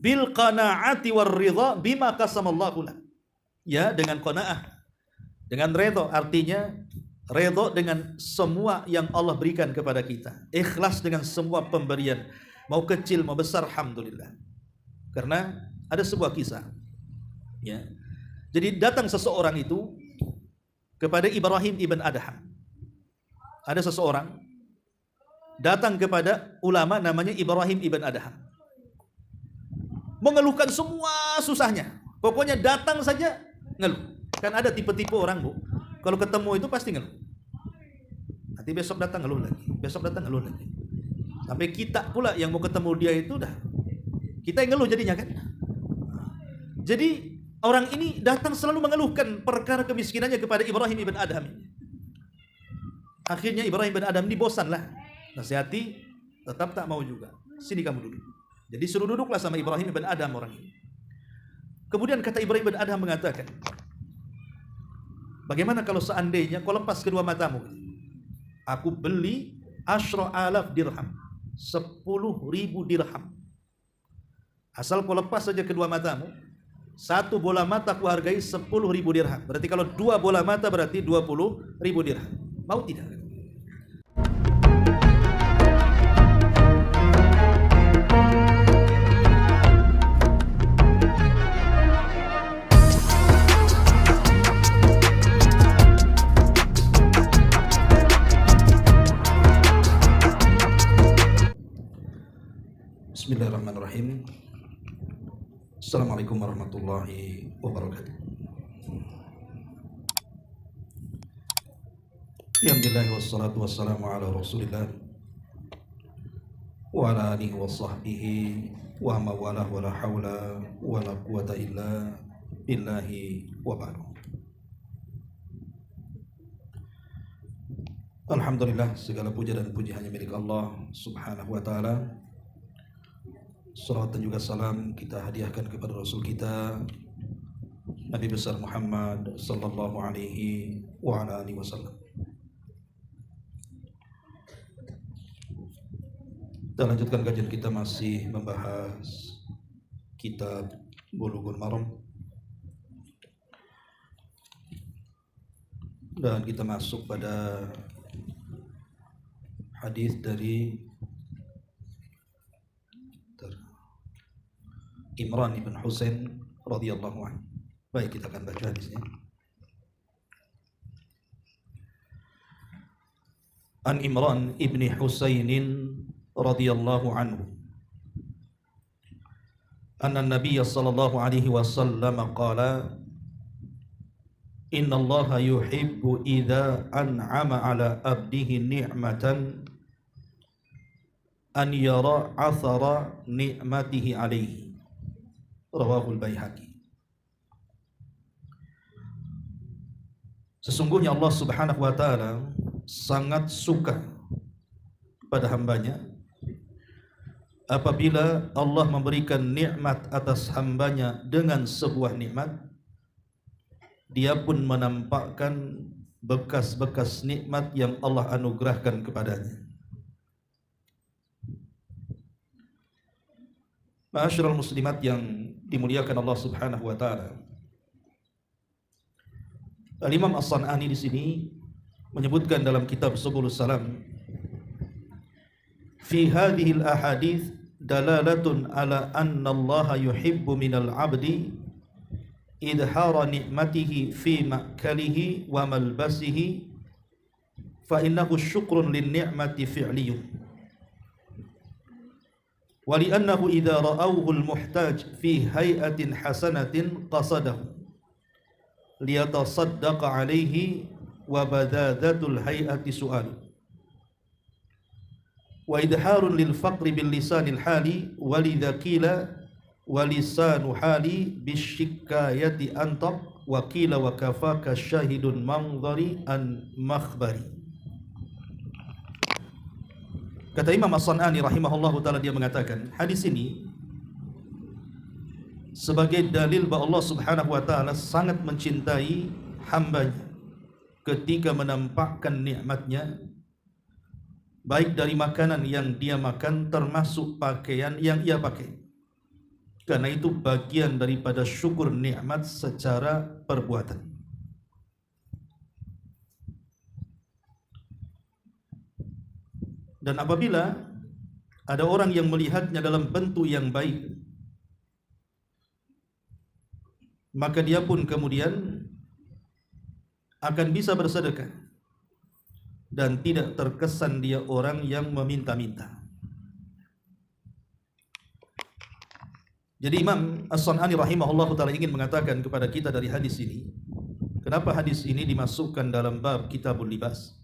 bil qanaati war ridha bima qasamallahu lah. Ya, dengan qanaah, dengan redha, artinya redha dengan semua yang Allah berikan kepada kita, ikhlas dengan semua pemberian, mau kecil mau besar, alhamdulillah. Karena ada sebuah kisah, ya. Jadi datang seseorang itu kepada Ibrahim ibn Adham. Ada seseorang datang kepada ulama namanya Ibrahim ibn Adham, mengeluhkan semua susahnya. Pokoknya datang saja ngeluh. Kan ada tipe-tipe orang, Bu, kalau ketemu itu pasti ngeluh. Nanti besok datang ngeluh lagi, besok datang ngeluh lagi. Sampai kita pula yang mau ketemu dia itu dah kita yang ngeluh jadinya kan. Jadi orang ini datang selalu mengeluhkan perkara kemiskinannya kepada Ibrahim ibn Adham ini. Akhirnya Ibrahim ibn Adham ini bosan lah, nasihati tetap tak mau juga. Sini kamu duduk. Jadi suruh duduklah sama Ibrahim ibn Adham orang ini. Kemudian kata Ibrahim ibn Adham mengatakan, bagaimana kalau seandainya kau lepas kedua matamu? Aku beli 10,000 dirham, 10.000 dirham. Asal kau lepas saja kedua matamu, satu bola mata aku hargai 10.000 dirham. Berarti kalau dua bola mata berarti 20.000 dirham. Mau tidak? Bismillahirrahmanirrahim. Assalamualaikum warahmatullahi wabarakatuh. Alhamdulillah wassalatu wassalamu ala rasulillah wa ala alihi wa sahbihi wa mawalah wa la hawla wa la quwata illa billahi wa ba'du. Alhamdulillah, segala puja dan puji hanya milik Allah subhanahu wa ta'ala. Salawat dan juga salam kita hadiahkan kepada Rasul kita Nabi besar Muhammad sallallahu alaihi wa ala alihi wasallam. Kita lanjutkan kajian kita, masih membahas kitab Bulughul Maram, dan kita masuk pada hadis dari Imran ibn Husain radhiyallahu anhu. Baik, kita akan baca hadisnya. An Imran ibn Husain radhiyallahu anhu anna an-nabiy sallallahu alaihi wasallam qala inna Allah yuhibbu idza an'ama ala abdihi ni'matan an yara athara ni'matihi alaihi. Rawahul Baihaqi. Sesungguhnya Allah subhanahu wa ta'ala sangat suka pada hambanya apabila Allah memberikan nikmat atas hambanya dengan sebuah nikmat, dia pun menampakkan bekas-bekas nikmat yang Allah anugerahkan kepadanya. Ma'asyiral muslimat yang dimuliakan Allah subhanahu wa ta'ala, Al-Imam As-San'ani di sini menyebutkan dalam kitab Subulus Salam, fi hadhihi al-ahadits dalalatun ala anna Allah yuhibbu minal abdi idhara ni'matihi fi ma'kalihi wa malbasihi fa innahu syukrun lin ni'mati fi'liyun. ولأنه إذا رأوه المحتاج في هيئة حسنة قصده ليتصدق عليه وبذاذة الهيئة سؤال وإدحار للفقر باللسان الحالي ولذا قيل ولسان حالي بالشكاية أنطق وقيل وكفاك الشاهد المنظر عن مخبري. Kata Imam As-San'ani rahimahullahu ta'ala, dia mengatakan hadis ini sebagai dalil bahwa Allah subhanahu wa ta'ala sangat mencintai hambanya ketika menampakkan nikmatnya, baik dari makanan yang dia makan termasuk pakaian yang ia pakai, karena itu bagian daripada syukur nikmat secara perbuatan. Dan apabila ada orang yang melihatnya dalam bentuk yang baik, maka dia pun kemudian akan bisa bersedekah dan tidak terkesan dia orang yang meminta-minta. Jadi Imam As-San'ani rahimahullah ta'ala ingin mengatakan kepada kita dari hadis ini, kenapa hadis ini dimasukkan dalam bab Kitabul Libas?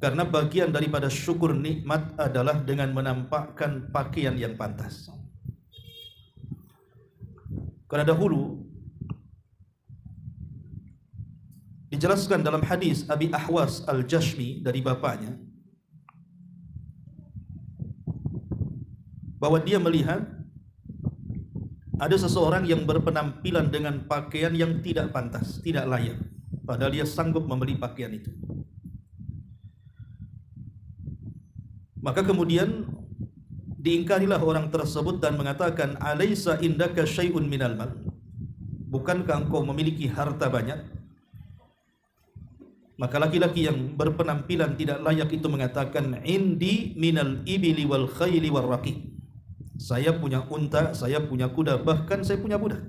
Karena bagian daripada syukur nikmat adalah dengan menampakkan pakaian yang pantas. Karena dahulu dijelaskan dalam hadis Abi Ahwas Al-Jashmi dari bapaknya bahwa dia melihat ada seseorang yang berpenampilan dengan pakaian yang tidak pantas, tidak layak, padahal dia sanggup membeli pakaian itu. Maka kemudian diingkarilah orang tersebut dan mengatakan, "Alaisa indaka syai'un minal mal?" Bukankah engkau memiliki harta banyak? Maka laki-laki yang berpenampilan tidak layak itu mengatakan, "Indi minal ibili wal khayli wal raqib." Saya punya unta, saya punya kuda, bahkan saya punya budak.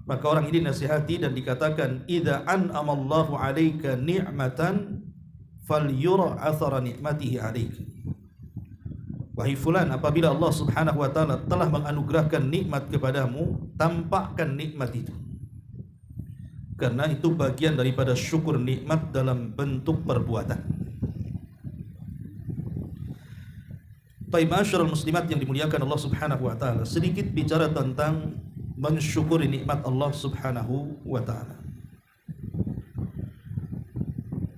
Maka orang ini nasihati dan dikatakan, "Idza an'amallahu 'alaika ni'matan falyura athara ni'matihi 'alaika." Wahai fulan, apabila Allah Subhanahu wa taala telah menganugerahkan nikmat kepadamu, tampakkan nikmat itu. Karena itu bagian daripada syukur nikmat dalam bentuk perbuatan. Baik, ma'asyiral muslimat yang dimuliakan Allah Subhanahu wa taala, sedikit bicara tentang mensyukuri nikmat Allah Subhanahu wa taala.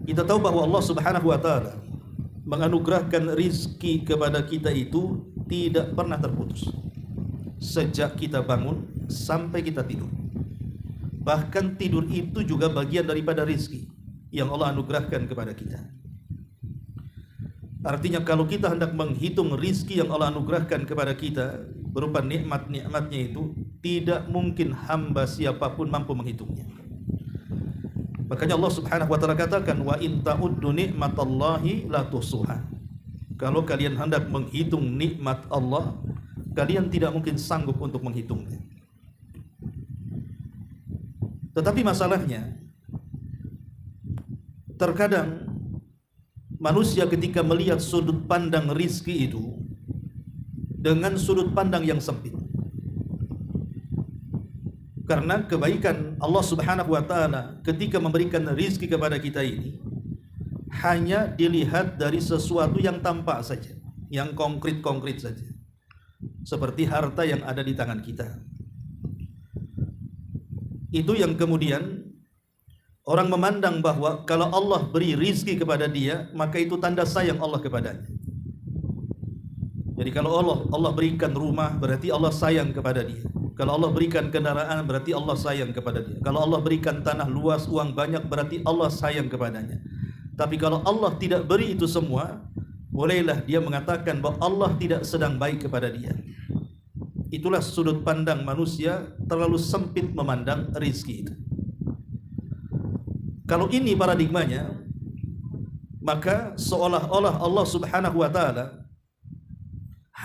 Kita tahu bahwa Allah Subhanahu wa taala menganugerahkan rizki kepada kita itu tidak pernah terputus. Sejak kita bangun sampai kita tidur. Bahkan tidur itu juga bagian daripada rizki yang Allah anugerahkan kepada kita. Artinya kalau kita hendak menghitung rizki yang Allah anugerahkan kepada kita berupa nikmat-nikmatnya itu, tidak mungkin hamba siapapun mampu menghitungnya. Makanya Allah Subhanahu wa taala katakan, "Wa in ta'uddu ni'matallahi la tuhsuha." Kalau kalian hendak menghitung nikmat Allah, kalian tidak mungkin sanggup untuk menghitungnya. Tetapi masalahnya, terkadang manusia ketika melihat sudut pandang rizki itu dengan sudut pandang yang sempit. Karena kebaikan Allah Subhanahu wa taala ketika memberikan rizki kepada kita ini hanya dilihat dari sesuatu yang tampak saja, yang konkret-konkret saja. Seperti harta yang ada di tangan kita. Itu yang kemudian orang memandang bahwa kalau Allah beri rizki kepada dia, maka itu tanda sayang Allah kepadanya. Jadi kalau Allah berikan rumah, berarti Allah sayang kepada dia. Kalau Allah berikan kendaraan, berarti Allah sayang kepada dia. Kalau Allah berikan tanah luas, uang banyak, berarti Allah sayang kepadanya. Tapi kalau Allah tidak beri itu semua, bolehlah dia mengatakan bahwa Allah tidak sedang baik kepada dia. Itulah sudut pandang manusia terlalu sempit memandang rizki itu. Kalau ini paradigmanya, maka seolah-olah Allah Subhanahu wa taala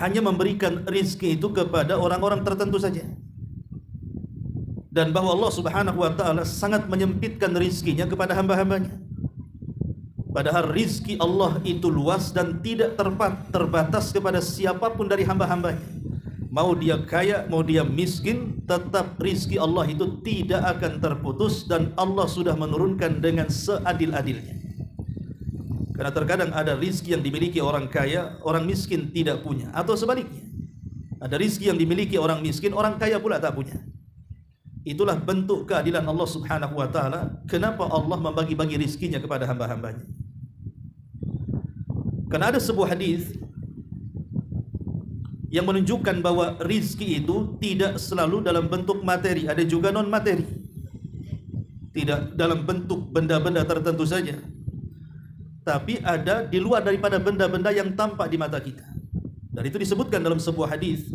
hanya memberikan rizki itu kepada orang-orang tertentu saja. Dan bahwa Allah Subhanahu wa taala sangat menyempitkan rizkinya kepada hamba-hambanya. Padahal rizki Allah itu luas dan tidak terbatas kepada siapapun dari hamba-hambanya. Mau dia kaya, mau dia miskin, tetap rizki Allah itu tidak akan terputus dan Allah sudah menurunkan dengan seadil-adilnya. Karena terkadang ada rizki yang dimiliki orang kaya, orang miskin tidak punya, atau sebaliknya. Ada rizki yang dimiliki orang miskin, orang kaya pula tak punya. Itulah bentuk keadilan Allah Subhanahu wa taala. Kenapa Allah membagi-bagi rizkinya kepada hamba-hambanya? Karena ada sebuah hadis yang menunjukkan bahwa rizki itu tidak selalu dalam bentuk materi, ada juga non materi. Tidak dalam bentuk benda-benda tertentu saja, tapi ada di luar daripada benda-benda yang tampak di mata kita. Dan itu disebutkan dalam sebuah hadis.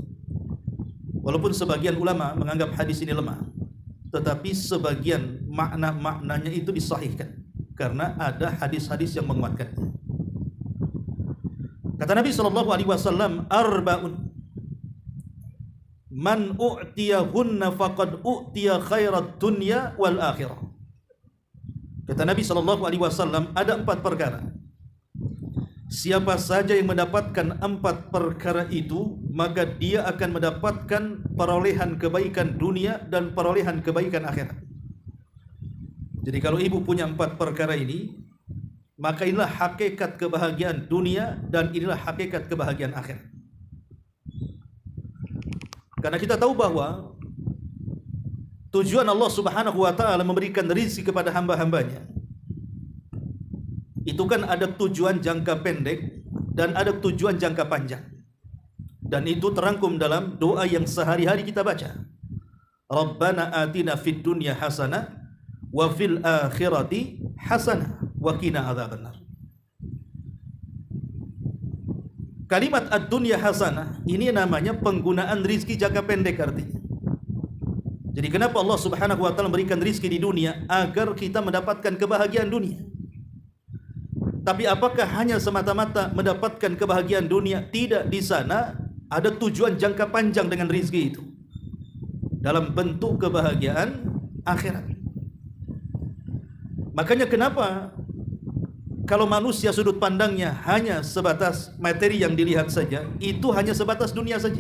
Walaupun sebagian ulama menganggap hadis ini lemah, tetapi sebagian maknanya itu disahihkan karena ada hadis-hadis yang menguatkannya. Kata Nabi SAW, arba'un man u'tiyahunna faqad u'tiya khairat dunya wal akhirah. Kata Nabi SAW, ada 4 perkara. Siapa saja yang mendapatkan 4 perkara itu, maka dia akan mendapatkan perolehan kebaikan dunia dan perolehan kebaikan akhirat. Jadi kalau ibu punya 4 perkara ini, maka inilah hakikat kebahagiaan dunia dan inilah hakikat kebahagiaan akhirat. Karena kita tahu bahwa tujuan Allah Subhanahu wa taala memberikan rezeki kepada hamba-hambanya itu kan ada tujuan jangka pendek dan ada tujuan jangka panjang. Dan itu terangkum dalam doa yang sehari-hari kita baca. Rabbana atina fid dunya hasanah wa fil akhirati hasanah wa qina adzabannar. Kalimat ad-dunya hasanah ini namanya penggunaan rizki jangka pendek artinya. Jadi kenapa Allah Subhanahu wa taala memberikan rizki di dunia? Agar kita mendapatkan kebahagiaan dunia. Tapi apakah hanya semata-mata mendapatkan kebahagiaan dunia? Tidak, di sana ada tujuan jangka panjang dengan rizki itu dalam bentuk kebahagiaan akhirat. Makanya kenapa kalau manusia sudut pandangnya hanya sebatas materi yang dilihat saja, itu hanya sebatas dunia saja.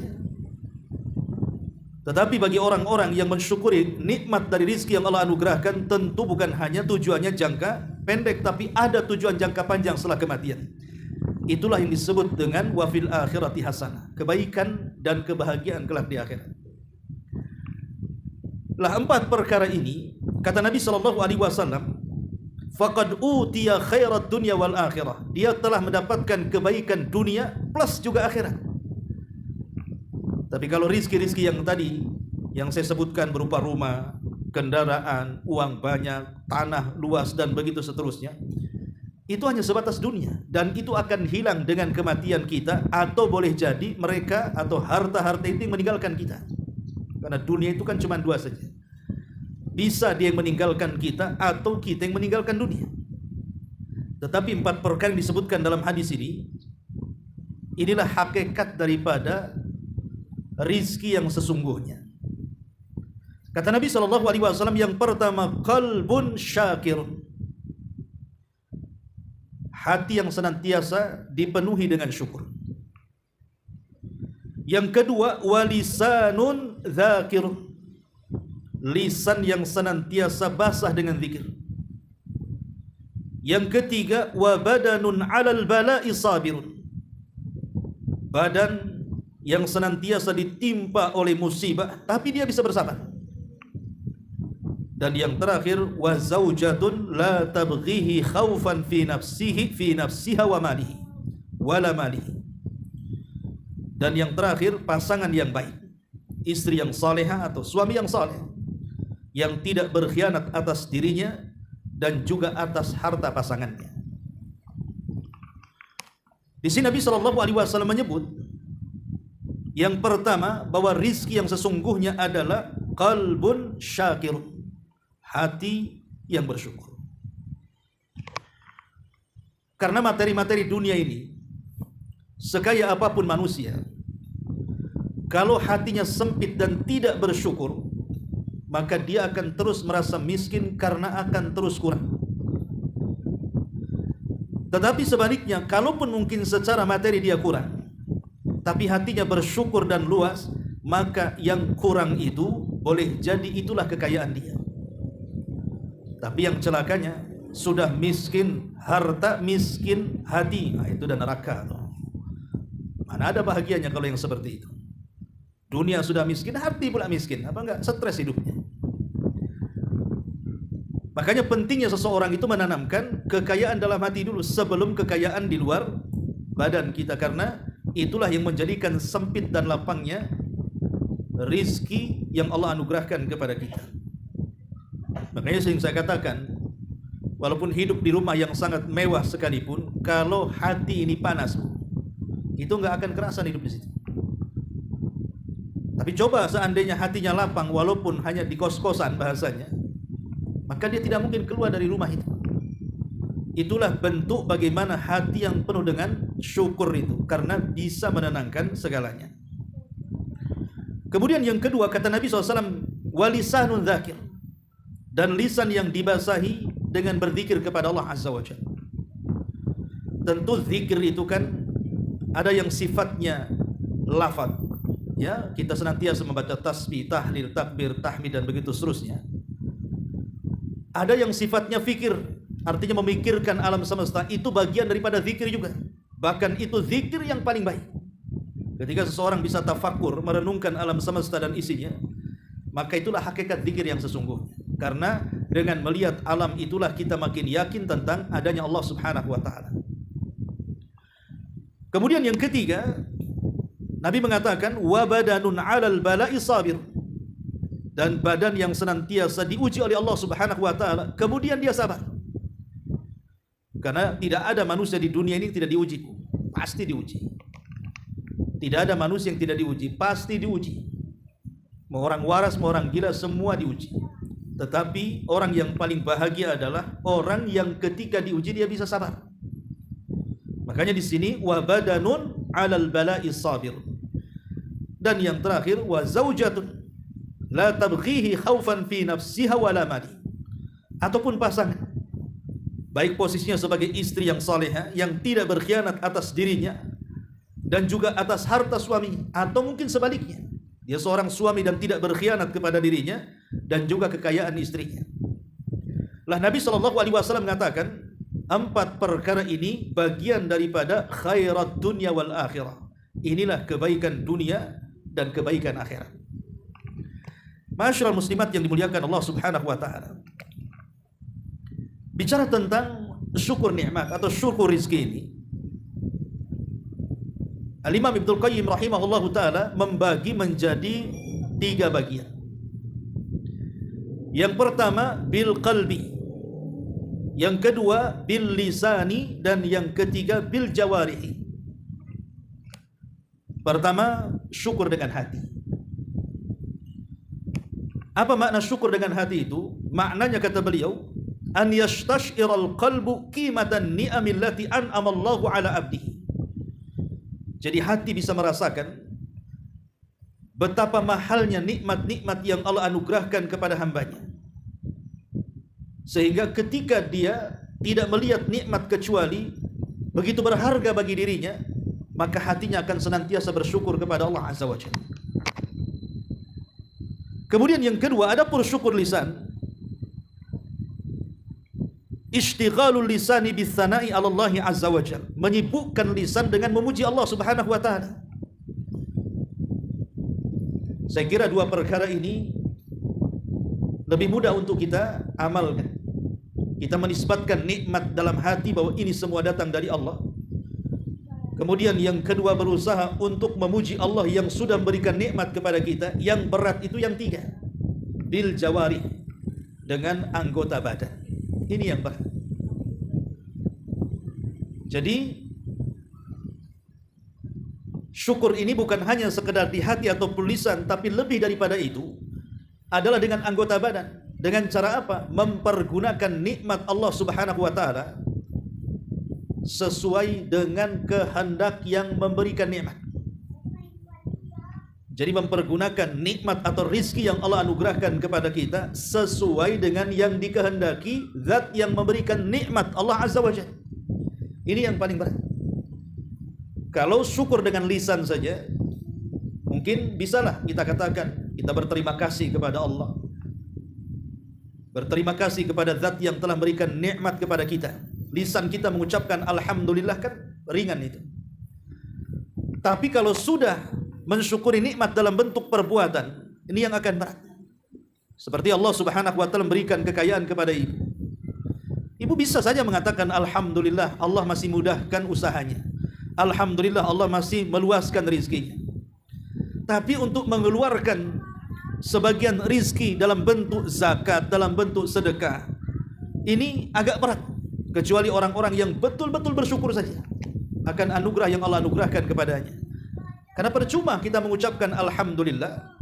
Tetapi bagi orang-orang yang mensyukuri nikmat dari rizki yang Allah anugerahkan, tentu bukan hanya tujuannya jangka pendek, tapi ada tujuan jangka panjang setelah kematian. Itulah yang disebut dengan wafil akhirati hasanah, kebaikan dan kebahagiaan kelak di akhirat. Lah 4 perkara ini, kata Nabi SAW, faqad utiya khairat dunya wal akhirah. Dia telah mendapatkan kebaikan dunia plus juga akhirat. Tapi kalau rizki-rizki yang tadi yang saya sebutkan berupa rumah, kendaraan, uang banyak, tanah luas dan begitu seterusnya, itu hanya sebatas dunia dan itu akan hilang dengan kematian kita, atau boleh jadi mereka atau harta-harta itu yang meninggalkan kita. Karena dunia itu kan cuma 2 saja. Bisa dia yang meninggalkan kita atau kita yang meninggalkan dunia. Tetapi 4 perkara yang disebutkan dalam hadis ini, inilah hakikat daripada rizki yang sesungguhnya. Kata Nabi SAW, yang pertama, qalbun syakir, hati yang senantiasa dipenuhi dengan syukur. Yang kedua, walisanun dzakir, lisan yang senantiasa basah dengan zikir. Yang ketiga, wa badanun 'alal bala'i sabirun, badan yang senantiasa ditimpa oleh musibah tapi dia bisa bersabar. Dan yang terakhir, wa zaujatun la tabghihi khaufan fi nafsiha wa malihi wala malihi. Dan yang terakhir, pasangan yang baik, istri yang salehah atau suami yang saleh, yang tidak berkhianat atas dirinya dan juga atas harta pasangannya. Di sini Nabi SAW menyebut yang pertama bahwa rizki yang sesungguhnya adalah qalbun syakir, hati yang bersyukur. Karena materi-materi dunia ini, sekaya apapun manusia, kalau hatinya sempit dan tidak bersyukur, maka dia akan terus merasa miskin karena akan terus kurang. Tetapi sebaliknya, kalaupun mungkin secara materi dia kurang, tapi hatinya bersyukur dan luas, maka yang kurang itu boleh jadi itulah kekayaan dia. Tapi yang celakanya, sudah miskin harta, miskin hati, nah itu dan neraka tuh. Mana ada bahagianya kalau yang seperti itu. Dunia sudah miskin, hati pula miskin, apa enggak stres hidupnya. Makanya pentingnya seseorang itu menanamkan kekayaan dalam hati dulu sebelum kekayaan di luar badan kita, karena itulah yang menjadikan sempit dan lapangnya rizki yang Allah anugerahkan kepada kita. Makanya sering saya katakan, walaupun hidup di rumah yang sangat mewah sekalipun, kalau hati ini panas, itu nggak akan kerasan hidup di situ. Tapi coba seandainya hatinya lapang, walaupun hanya di kos-kosan bahasanya, maka dia tidak mungkin keluar dari rumah itu. Itulah bentuk bagaimana hati yang penuh dengan syukur itu, karena bisa menenangkan segalanya. Kemudian yang kedua, kata Nabi SAW, walisanun dzakir, dan lisan yang dibasahi dengan berzikir kepada Allah Azza wa Jalla. Tentu zikir itu kan ada yang sifatnya lafaz, ya, kita senantiasa membaca tasbih, tahlil, takbir, tahmid dan begitu seterusnya. Ada yang sifatnya fikir, artinya memikirkan alam semesta, itu bagian daripada zikir juga. Bahkan itu zikir yang paling baik. Ketika seseorang bisa tafakkur, merenungkan alam semesta dan isinya, maka itulah hakikat zikir yang sesungguhnya. Karena dengan melihat alam itulah kita makin yakin tentang adanya Allah Subhanahu wa taala. Kemudian yang ketiga, Nabi mengatakan wa badanun 'alal bala'i sabir, dan badan yang senantiasa diuji oleh Allah Subhanahu wa taala, kemudian dia sabar. Karena tidak ada manusia di dunia ini tidak diuji, pasti diuji. Tidak ada manusia yang tidak diuji, pasti diuji. Mau orang waras, mau orang gila, semua diuji. Tetapi orang yang paling bahagia adalah orang yang ketika diuji dia bisa sabar. Makanya di sini wa badanun 'alal bala'i sabir. Dan yang terakhir wa zaujatun la tabghihi khaufan fi nafsiha wala mali. Ataupun pasangan, baik posisinya sebagai istri yang salehah yang tidak berkhianat atas dirinya dan juga atas harta suami, atau mungkin sebaliknya, dia seorang suami dan tidak berkhianat kepada dirinya dan juga kekayaan istrinya. Lah Nabi SAW mengatakan 4 perkara ini bagian daripada khairat dunia wal akhirah. Inilah kebaikan dunia dan kebaikan akhirat. Masyaallah muslimat yang dimuliakan Allah Subhanahu wa taala. Bicara tentang syukur nikmat atau syukur rizki ini, Al-Imam Ibnul Qayyim rahimahullahu taala membagi menjadi 3 bagian. Yang pertama bil qalbi, yang kedua bil lisani, dan yang ketiga bil jawarihi. Pertama, syukur dengan hati. Apa makna syukur dengan hati itu? Maknanya kata beliau, an yastashiral qalbu qimatan ni'amillati an'amallahu ala abdihi. Jadi hati bisa merasakan betapa mahalnya nikmat-nikmat yang Allah anugerahkan kepada hambanya. Sehingga ketika dia tidak melihat nikmat kecuali begitu berharga bagi dirinya, maka hatinya akan senantiasa bersyukur kepada Allah Azza wa Jalla. Kemudian yang kedua, ada pun syukur lisan. Ishtighalul lisani bitsana'i 'ala Allah Azza wa Jalla, menyibukkan lisan dengan memuji Allah Subhanahu wa taala. Saya kira 2 perkara ini lebih mudah untuk kita amalkan. Kita menisbatkan nikmat dalam hati bahwa ini semua datang dari Allah. Kemudian yang kedua, berusaha untuk memuji Allah yang sudah memberikan nikmat kepada kita. Yang berat itu yang 3, bil jawari, dengan anggota badan. Ini yang berat. Jadi syukur ini bukan hanya sekedar di hati atau lisan, tapi lebih daripada itu adalah dengan anggota badan. Dengan cara apa? Mempergunakan nikmat Allah Subhanahu wa taala sesuai dengan kehendak yang memberikan nikmat. Jadi mempergunakan nikmat atau rizki yang Allah anugerahkan kepada kita sesuai dengan yang dikehendaki zat yang memberikan nikmat, Allah Azza wa Jalla. Ini yang paling berat. Kalau syukur dengan lisan saja, mungkin bisalah kita katakan kita berterima kasih kepada Allah, berterima kasih kepada zat yang telah memberikan nikmat kepada kita. Lisan kita mengucapkan alhamdulillah, kan ringan itu. Tapi kalau sudah mensyukuri nikmat dalam bentuk perbuatan, ini yang akan berat. Seperti Allah Subhanahu wa taala memberikan kekayaan kepada ibu. Ibu bisa saja mengatakan alhamdulillah Allah masih mudahkan usahanya. Alhamdulillah Allah masih meluaskan rizkinya. Tapi untuk mengeluarkan sebagian rizki dalam bentuk zakat, dalam bentuk sedekah, ini agak berat. Kecuali orang-orang yang betul-betul bersyukur saja. akan anugerah yang Allah anugerahkan kepadanya. Karena percuma kita mengucapkan alhamdulillah,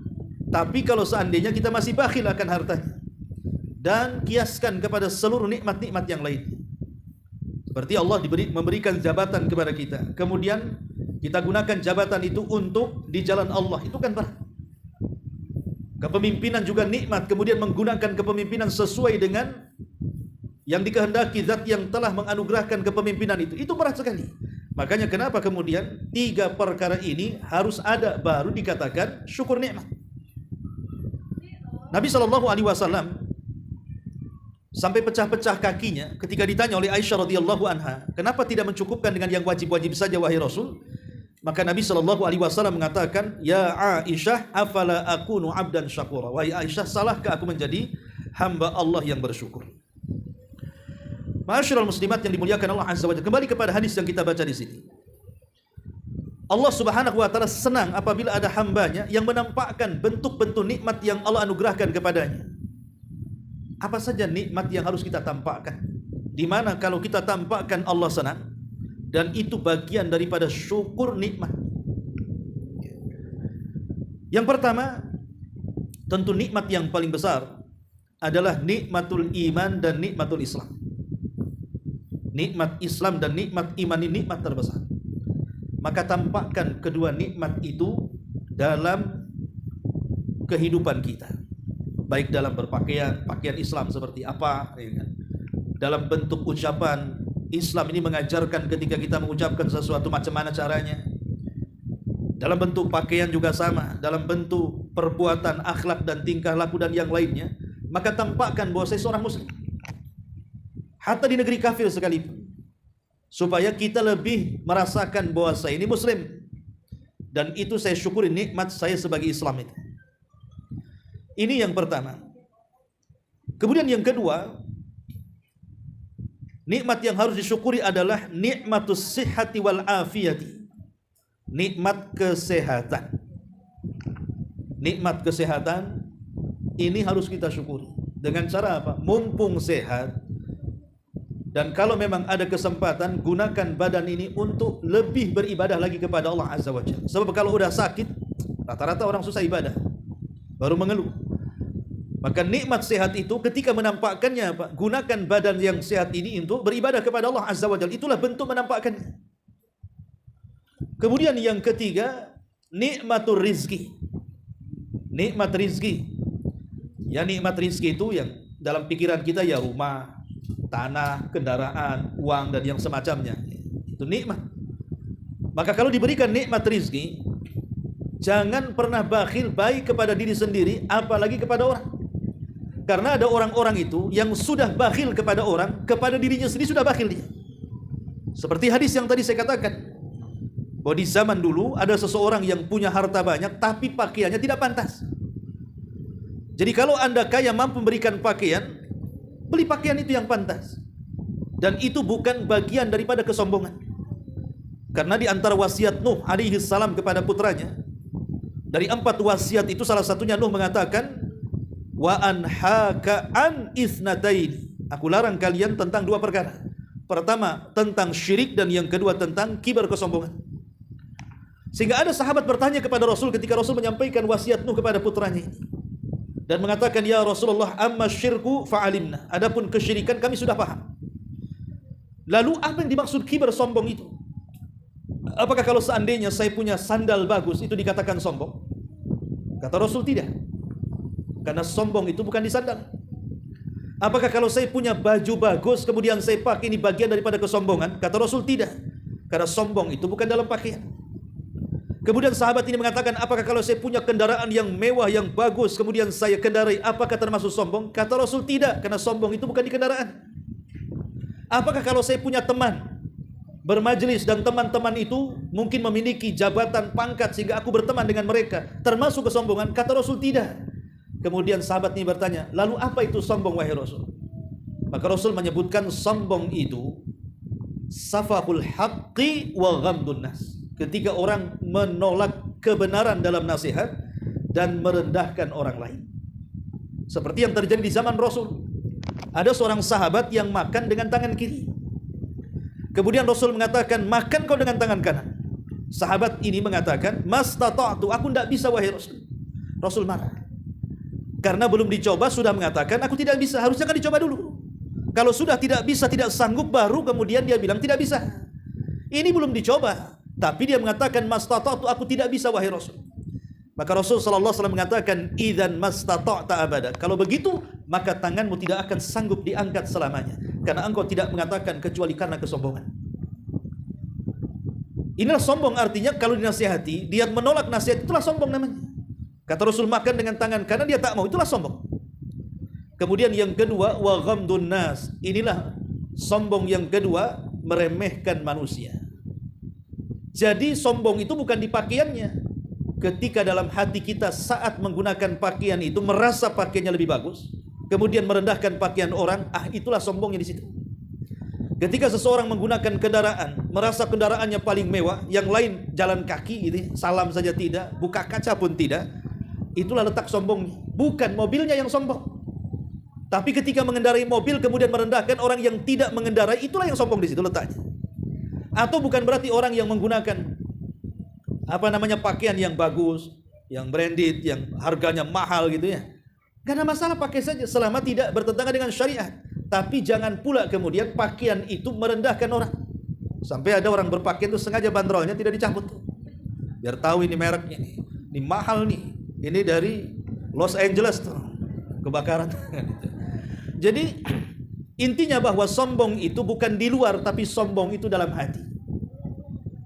tapi kalau seandainya kita masih bakhil akan hartanya dan kiaskan kepada seluruh nikmat-nikmat yang lain. Seperti Allah memberikan jabatan kepada kita, kemudian kita gunakan jabatan itu untuk di jalan Allah, itu kan berat. Kepemimpinan juga nikmat, kemudian menggunakan kepemimpinan sesuai dengan yang dikehendaki zat yang telah menganugerahkan kepemimpinan itu berat sekali. Makanya kenapa kemudian 3 perkara ini harus ada baru dikatakan syukur nikmat. Nabi SAW sampai pecah-pecah kakinya ketika ditanya oleh Aisyah radhiyallahu anha, kenapa tidak mencukupkan dengan yang wajib-wajib saja wahai Rasul? Maka Nabi SAW mengatakan, ya Aisyah, afala akunu abdan syakura. Wahai Aisyah, salahkah aku menjadi hamba Allah yang bersyukur? Ma'asyiral muslimat yang dimuliakan Allah Azza wa Jalla. Kembali kepada hadis yang kita baca di sini. Allah Subhanahu wa taala senang apabila ada hambanya yang menampakkan bentuk-bentuk nikmat yang Allah anugerahkan kepadanya. Apa saja nikmat yang harus kita tampakkan? Di mana kalau kita tampakkan Allah senang, dan itu bagian daripada syukur nikmat. Yang pertama, tentu nikmat yang paling besar adalah nikmatul iman dan nikmatul Islam. Nikmat Islam dan nikmat iman ini nikmat terbesar. Maka tampakkan kedua nikmat itu dalam kehidupan kita. Baik dalam berpakaian, pakaian Islam seperti apa, ya kan? Dalam bentuk ucapan, Islam ini mengajarkan ketika kita mengucapkan sesuatu macam mana caranya. Dalam bentuk pakaian juga sama, dalam bentuk perbuatan, akhlak dan tingkah laku dan yang lainnya. Maka tampakkan bahwa saya seorang muslim, hatta di negeri kafir sekalipun, supaya kita lebih merasakan bahwa saya ini muslim, dan itu saya syukuri nikmat saya sebagai Islam itu. Ini yang pertama. Kemudian yang kedua, nikmat yang harus disyukuri adalah nikmatus sihhati wal afiyati. Nikmat kesehatan. Nikmat kesehatan ini harus kita syukuri. Dengan cara apa? Mumpung sehat, dan kalau memang ada kesempatan, gunakan badan ini untuk lebih beribadah lagi kepada Allah Azza wa Jalla. Sebab kalau udah sakit, rata-rata orang susah ibadah, baru mengeluh. Maka nikmat sehat itu ketika menampakkannya apa? Gunakan badan yang sehat ini untuk beribadah kepada Allah Azza wa Jalla. Itulah bentuk menampakkannya. Kemudian yang ketiga, nikmatul rizki. Nikmat rizki. Ya, nikmat rizki itu yang dalam pikiran kita ya rumah, tanah, kendaraan, uang dan yang semacamnya. Itu nikmat. Maka kalau diberikan nikmat rizki, jangan pernah bakhil baik kepada diri sendiri, apalagi kepada orang. Karena ada orang-orang itu yang sudah bakhil kepada orang, kepada dirinya sendiri sudah bakhil dia. Seperti hadis yang tadi saya katakan, bahwa di zaman dulu ada seseorang yang punya harta banyak, tapi pakaiannya tidak pantas. Jadi kalau anda kaya mampu memberikan pakaian, beli pakaian itu yang pantas. Dan itu bukan bagian daripada kesombongan. Karena di antara wasiat Nuh alaihi salam kepada putranya, dari 4 wasiat itu salah satunya Nuh mengatakan, wa anhaka an isnataini. Aku larang kalian tentang 2 perkara. Pertama tentang syirik, dan yang kedua tentang kibar, kesombongan. Sehingga ada sahabat bertanya kepada Rasul ketika Rasul menyampaikan wasiat Nuh kepada putranya ini, dan mengatakan, ya Rasulullah, amma syirku fa'alimna. Adapun kesyirikan kami sudah paham. Lalu apa yang dimaksud kibar, sombong itu? Apakah kalau seandainya saya punya sandal bagus itu dikatakan sombong? Kata Rasul, tidak. Karena sombong itu bukan di sandal. Apakah kalau saya punya baju bagus kemudian saya pakai, ini bagian daripada kesombongan? Kata Rasul, tidak. Karena sombong itu bukan dalam pakaian. Kemudian sahabat ini mengatakan, apakah kalau saya punya kendaraan yang mewah, yang bagus, kemudian saya kendarai, apakah termasuk sombong? Kata Rasul, tidak, karena sombong itu bukan di kendaraan. Apakah kalau saya punya teman bermajelis, dan teman-teman itu mungkin memiliki jabatan, pangkat, sehingga aku berteman dengan mereka, termasuk kesombongan? Kata Rasul, tidak. Kemudian sahabat ini bertanya, lalu apa itu sombong wahai Rasul? Maka Rasul menyebutkan sombong itu safahul haqqi wa ghamdun nas. Ketika orang menolak kebenaran dalam nasihat dan merendahkan orang lain. Seperti yang terjadi di zaman Rasul. Ada seorang sahabat yang makan dengan tangan kiri. Kemudian Rasul mengatakan, makan kau dengan tangan kanan. Sahabat ini mengatakan, mastata'tu, aku tidak bisa wahai Rasul. Rasul marah. Karena belum dicoba sudah mengatakan, aku tidak bisa. Harusnya kan dicoba dulu. Kalau sudah tidak bisa, tidak sanggup, baru kemudian dia bilang tidak bisa. Ini belum dicoba, tapi dia mengatakan mastata'tu, aku tidak bisa wahai Rasul. Maka Rasul sallallahu alaihi wasallam mengatakan, idzan mastata'ta abada. Kalau begitu, maka tanganmu tidak akan sanggup diangkat selamanya, karena engkau tidak mengatakan kecuali karena kesombongan. Inilah sombong, artinya kalau dinasihati, dia menolak nasihat, itulah sombong namanya. Kata Rasul, makan dengan tangan kanan, dia tak mau, itulah sombong. Kemudian yang kedua, wa ghamdun nas. Inilah sombong yang kedua, meremehkan manusia. Jadi sombong itu bukan di pakaiannya. Ketika dalam hati kita saat menggunakan pakaian itu merasa pakaiannya lebih bagus, kemudian merendahkan pakaian orang, itulah sombongnya di situ. Ketika seseorang menggunakan kendaraan, merasa kendaraannya paling mewah, yang lain jalan kaki gitu, salam saja tidak, buka kaca pun tidak, itulah letak sombongnya. Bukan mobilnya yang sombong. Tapi ketika mengendarai mobil kemudian merendahkan orang yang tidak mengendarai, itulah yang sombong di situ letaknya. Atau bukan berarti orang yang menggunakan pakaian yang bagus, yang branded, yang harganya mahal gitu ya. Gak ada masalah, pakai saja selama tidak bertentangan dengan syariat. Tapi jangan pula kemudian pakaian itu merendahkan orang. Sampai ada orang berpakaian itu sengaja bandrolnya tidak dicabut. Biar tahu ini mereknya nih. Ini mahal nih. Ini dari Los Angeles tuh. Kebakaran. Jadi intinya bahwa sombong itu bukan di luar, tapi sombong itu dalam hati.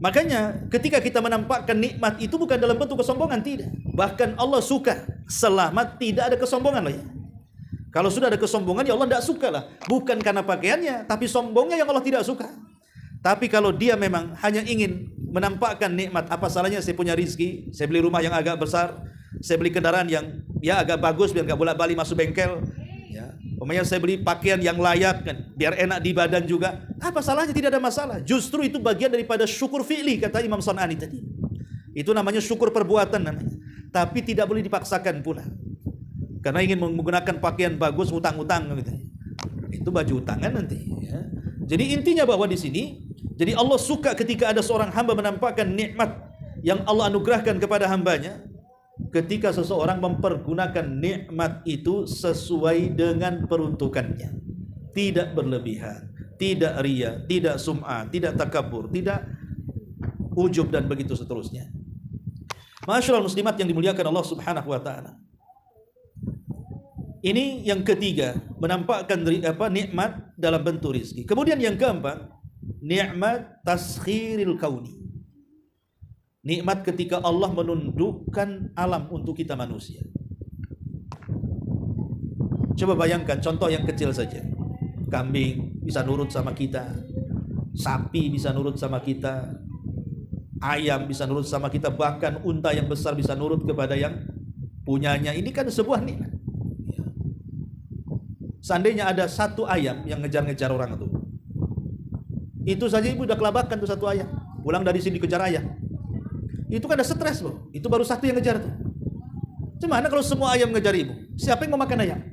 Makanya ketika kita menampakkan nikmat itu bukan dalam bentuk kesombongan, tidak. Bahkan Allah suka selama tidak ada kesombongan loh ya. Kalau sudah ada kesombongan ya Allah tidak suka lah. Bukan karena pakaiannya, tapi sombongnya yang Allah tidak suka. Tapi kalau dia memang hanya ingin menampakkan nikmat, apa salahnya saya punya rizki, saya beli rumah yang agak besar, saya beli kendaraan yang ya agak bagus biar gak bolak-balik masuk bengkel. Ya, umpamanya saya beli pakaian yang layak kan, biar enak di badan juga. Apa salahnya? Tidak ada masalah. Justru itu bagian daripada syukur fi'li, kata Imam San'ani tadi. Itu namanya syukur perbuatan namanya. Tapi tidak boleh dipaksakan pula. Karena ingin menggunakan pakaian bagus, utang-utang gitu. Itu baju utangan nanti. Ya. Jadi intinya bahwa di sini, jadi Allah suka ketika ada seorang hamba menampakkan nikmat yang Allah anugerahkan kepada hambanya. Ketika seseorang mempergunakan nikmat itu sesuai dengan peruntukannya, tidak berlebihan, tidak riya, tidak sum'ah, tidak takabur, tidak ujub dan begitu seterusnya. Masyaallah muslimat yang dimuliakan Allah Subhanahu wa taala. Ini yang ketiga, menampakkan nikmat dalam bentuk rizki. Kemudian yang keempat, nikmat taskhiril kauni. Nikmat ketika Allah menundukkan alam untuk kita manusia. Coba bayangkan contoh yang kecil saja. Kambing bisa nurut sama kita, sapi bisa nurut sama kita, ayam bisa nurut sama kita, bahkan unta yang besar bisa nurut kepada yang punyanya. Ini kan sebuah nikmat. Seandainya ada satu ayam yang ngejar-ngejar orang itu saja ibu udah kelabakan tuh satu ayam. Pulang dari sini dikejar ayam. Itu kan ada stres loh. Itu baru satu yang ngejar tuh. Gimana kalau semua ayam ngejar ibu? Siapa yang mau makan ayam?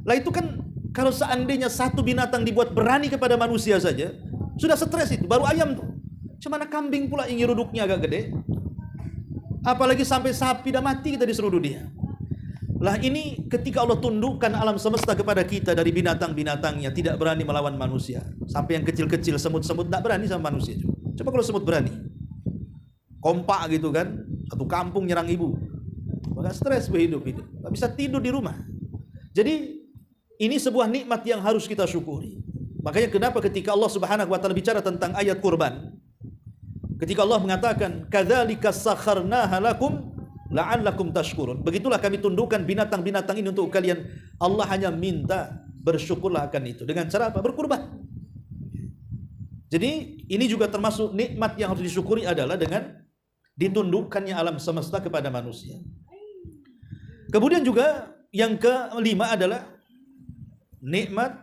Lah itu kan kalau seandainya satu binatang dibuat berani kepada manusia saja, sudah stres itu, baru ayam tuh. Gimana kambing pula yang nyeruduknya agak gede? Apalagi sampai sapi dah mati kita diseruduk dia. Lah ini ketika Allah tundukkan alam semesta kepada kita dari binatang-binatangnya, tidak berani melawan manusia. Sampai yang kecil-kecil semut-semut tak berani sama manusia. Coba kalau semut berani, kompak gitu kan, satu kampung nyerang ibu, maka stres berhidup, tak bisa tidur di rumah. Jadi ini sebuah nikmat yang harus kita syukuri. Makanya kenapa ketika Allah Subhanahu wa taala bicara tentang ayat kurban, ketika Allah mengatakan kadzalika sakharnaha lakum la'allakum tashkurun, begitulah kami tundukkan binatang-binatang ini untuk kalian. Allah hanya minta bersyukurlah akan itu. Dengan cara apa? Berkurban. Jadi ini juga termasuk nikmat yang harus disyukuri, adalah dengan ditundukkannya alam semesta kepada manusia. Kemudian juga yang kelima adalah nikmat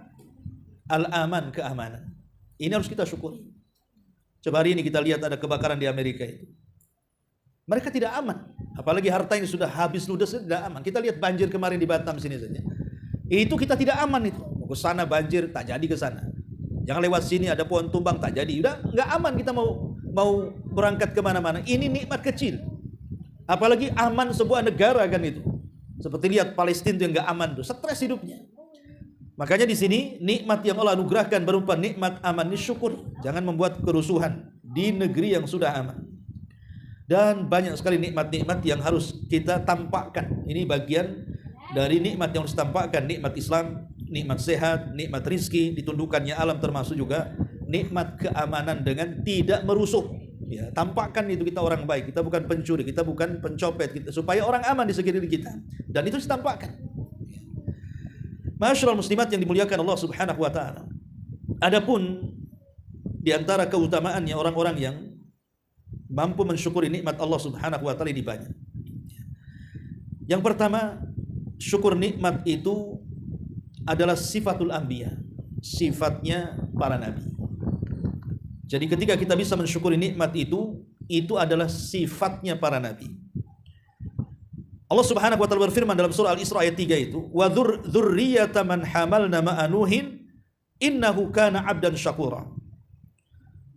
al-aman, keamanan. Ini harus kita syukuri. Coba hari ini kita lihat ada kebakaran di Amerika itu. Mereka tidak aman. Apalagi hartanya sudah habis ludes, tidak aman. Kita lihat banjir kemarin di Batam sini saja. Itu kita tidak aman itu. Mau ke sana banjir, tak jadi ke sana. Jangan lewat sini ada pohon tumbang, tak jadi. Udah nggak aman kita mau berangkat kemana-mana. Ini nikmat kecil. Apalagi aman sebuah negara kan itu. Seperti lihat Palestina yang nggak aman tuh, stres hidupnya. Makanya di sini nikmat yang Allah anugerahkan berupa nikmat aman ini syukur. Jangan membuat kerusuhan di negeri yang sudah aman. Dan banyak sekali nikmat-nikmat yang harus kita tampakkan. Ini bagian dari nikmat yang harus tampakkan. Nikmat Islam, nikmat sehat, nikmat rizki, ditundukkannya alam, termasuk juga nikmat keamanan dengan tidak merusuh. Ya, tampakkan itu kita orang baik, kita bukan pencuri, kita bukan pencopet, supaya orang aman di sekeliling kita. Dan itu ditampakkan. Masyaallah muslimat yang dimuliakan Allah Subhanahu wa taala. Adapun di antara keutamaannya orang-orang yang mampu mensyukuri nikmat Allah Subhanahu wa taala ini banyak. Yang pertama, syukur nikmat itu adalah sifatul anbiya, sifatnya para nabi. Jadi ketika kita bisa mensyukuri nikmat itu adalah sifatnya para nabi. Allah Subhanahu wa taala berfirman dalam surah Al-Isra ayat 3 itu, "Wa dzurriyyata man hamalna ma'a Nuhin innahu kana 'abdan syakura."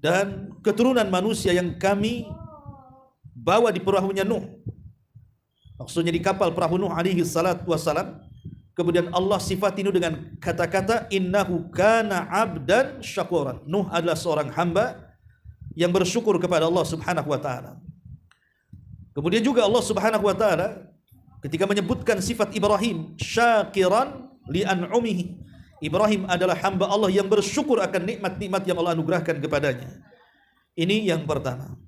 Dan keturunan manusia yang kami bawa di perahunya Nuh. Maksudnya di kapal perahu Nuh alaihi salatu wassalam. Kemudian Allah sifati Nuh dengan kata-kata innahu kana 'abdan syakuran. Nuh adalah seorang hamba yang bersyukur kepada Allah Subhanahu wa taala. Kemudian juga Allah Subhanahu wa taala ketika menyebutkan sifat Ibrahim, syakiran li an'umihi. Ibrahim adalah hamba Allah yang bersyukur akan nikmat-nikmat yang Allah anugerahkan kepadanya. Ini yang pertama,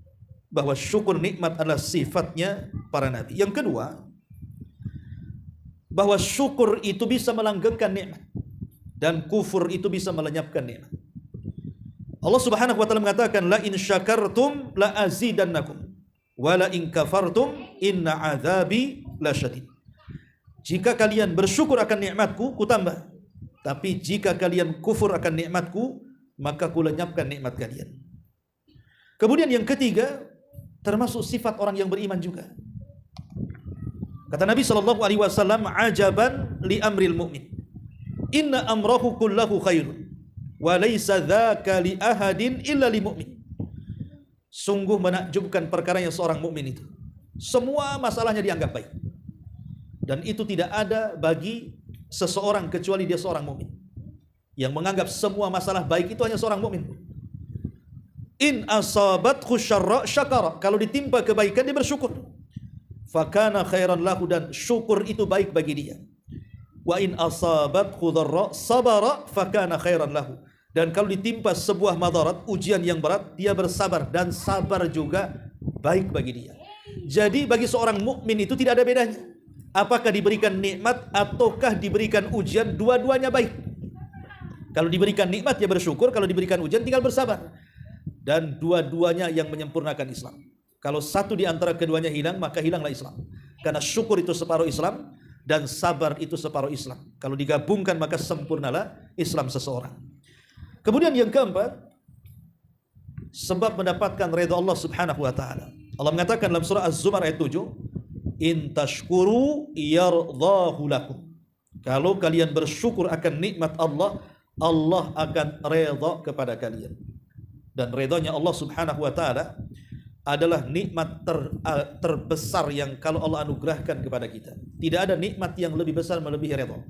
bahwa syukur nikmat adalah sifatnya para nabi. Yang kedua, bahwa syukur itu bisa melanggengkan nikmat dan kufur itu bisa melenyapkan nikmat. Allah Subhanahu wa taala mengatakan, la in syakartum la azidannakum wa la in kafartum inna adzabi lasyadid. Jika kalian bersyukur akan nikmatku, ku tambah. Tapi jika kalian kufur akan nikmatku, maka ku lenyapkan nikmat kalian. Kemudian yang ketiga, termasuk sifat orang yang beriman juga. Kata Nabi sallallahu alaihi wasallam, ajaban li amril mu'min. Inna amrahu kullahu khairun wa laysa dzaka li ahadin illa li mu'min. Sungguh menakjubkan perkaranya seorang mukmin itu. Semua masalahnya dianggap baik. Dan itu tidak ada bagi seseorang kecuali dia seorang mukmin. Yang menganggap semua masalah baik itu hanya seorang mukmin. In asabathu syarra syakara. Kalau ditimpa kebaikan dia bersyukur. Fakana khairan lahu, dan syukur itu baik bagi dia. Wa in asabathu dharra sabara fakana khairan lahu. Dan kalau ditimpa sebuah madarat, ujian yang berat, dia bersabar, dan sabar juga baik bagi dia. Jadi bagi seorang mukmin itu tidak ada bedanya. Apakah diberikan nikmat ataukah diberikan ujian, dua-duanya baik. Kalau diberikan nikmat dia bersyukur, kalau diberikan ujian tinggal bersabar. Dan dua-duanya yang menyempurnakan Islam. Kalau satu di antara keduanya hilang, maka hilanglah Islam. Karena syukur itu separuh Islam dan sabar itu separuh Islam. Kalau digabungkan maka sempurnalah Islam seseorang. Kemudian yang keempat, sebab mendapatkan redha Allah Subhanahu wa taala. Allah mengatakan dalam surah Az-Zumar ayat 7, in tashkuru yardhahu lakum. Kalau kalian bersyukur akan nikmat Allah, Allah akan redha kepada kalian. Dan redhanya Allah Subhanahu wa taala adalah nikmat terbesar yang kalau Allah anugerahkan kepada kita. Tidak ada nikmat yang lebih besar melebihi redha.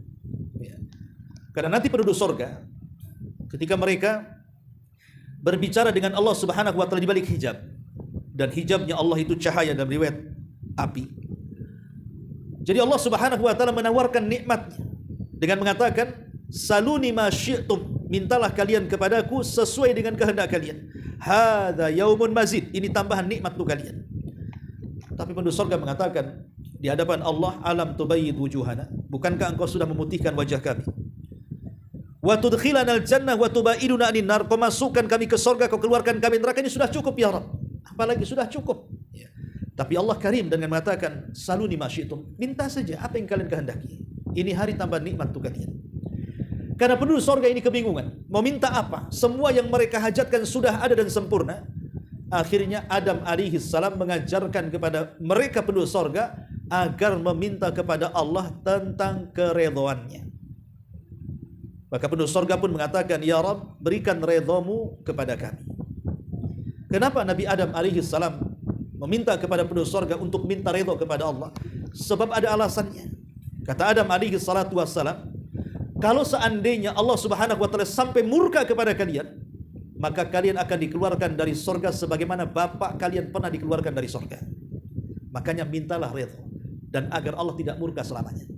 Ya. Karena nanti penduduk surga ketika mereka berbicara dengan Allah Subhanahu wa taala di balik hijab, dan hijabnya Allah itu cahaya dalam riwayat api. Jadi Allah Subhanahu wa taala menawarkan nikmatnya dengan mengatakan, saluni ma syi'tum, mintalah kalian kepadaku sesuai dengan kehendak kalian. Hadza yaumun mazid, ini tambahan nikmat untuk kalian. Tapi penduduk surga mengatakan di hadapan Allah, alam tubayyid wujuhana, bukankah engkau sudah memutihkan wajah kami? Wa tudkhilanal jannah wa tubaiduna anin nar, kau masukkan kami ke surga, kau keluarkan kami neraka, ini sudah cukup ya Rabb. Apalagi sudah cukup. Ya. Tapi Allah karim dengan mengatakan, saluni ma syi'tum, minta saja apa yang kalian kehendaki. Ini hari tambah nikmat untuk kalian. Karena penduduk surga ini kebingungan, mau minta apa? Semua yang mereka hajatkan sudah ada dan sempurna. Akhirnya Adam alaihi salam mengajarkan kepada mereka penduduk surga agar meminta kepada Allah tentang keredhoannya. Maka penduduk surga pun mengatakan, ya Rabb, berikan redhamu kepada kami. Kenapa Nabi Adam alaihi salam meminta kepada penduduk surga untuk minta redha kepada Allah? Sebab ada alasannya. Kata Adam alaihi salatu wassalam, kalau seandainya Allah subhanahu wa ta'ala sampai murka kepada kalian, maka kalian akan dikeluarkan dari surga sebagaimana bapak kalian pernah dikeluarkan dari surga. Makanya mintalah redha, dan agar Allah tidak murka selamanya.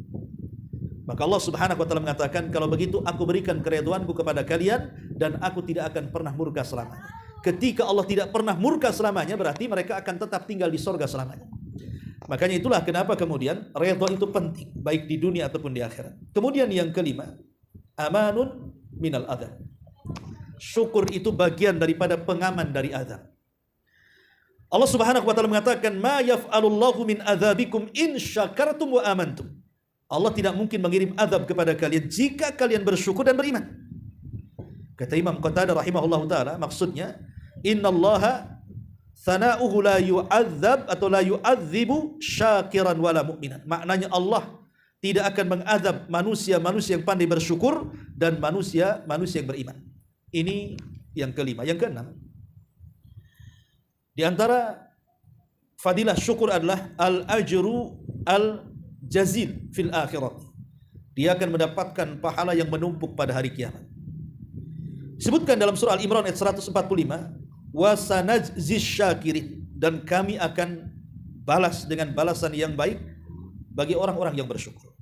Maka Allah subhanahu wa ta'ala mengatakan, kalau begitu aku berikan keridhaanku kepada kalian, dan aku tidak akan pernah murka selamanya. Ketika Allah tidak pernah murka selamanya, berarti mereka akan tetap tinggal di surga selamanya. Makanya itulah kenapa kemudian redha itu penting, baik di dunia ataupun di akhirat. Kemudian yang kelima, amanun minal adzab. Syukur itu bagian daripada pengaman dari azab. Allah subhanahu wa ta'ala mengatakan, ma yaf'alullahu min adzabikum in syakartum wa amantum. Allah tidak mungkin mengirim azab kepada kalian jika kalian bersyukur dan beriman. Kata Imam Qatadah rahimahullahu ta'ala, maksudnya, innallaha thana'uhu la yu'adzab atau la yu'adzibu syakiran wala mu'minan. Maknanya Allah tidak akan mengazab manusia-manusia yang pandai bersyukur dan manusia-manusia yang beriman. Ini yang kelima. Yang keenam, di antara fadilah syukur adalah al-ajru al-jazil fil akhirat. Dia akan mendapatkan pahala yang menumpuk pada hari kiamat. Disebutkan dalam surah Al-Imran ayat 145, wa sanajziz syakirin, dan kami akan balas dengan balasan yang baik bagi orang-orang yang bersyukur.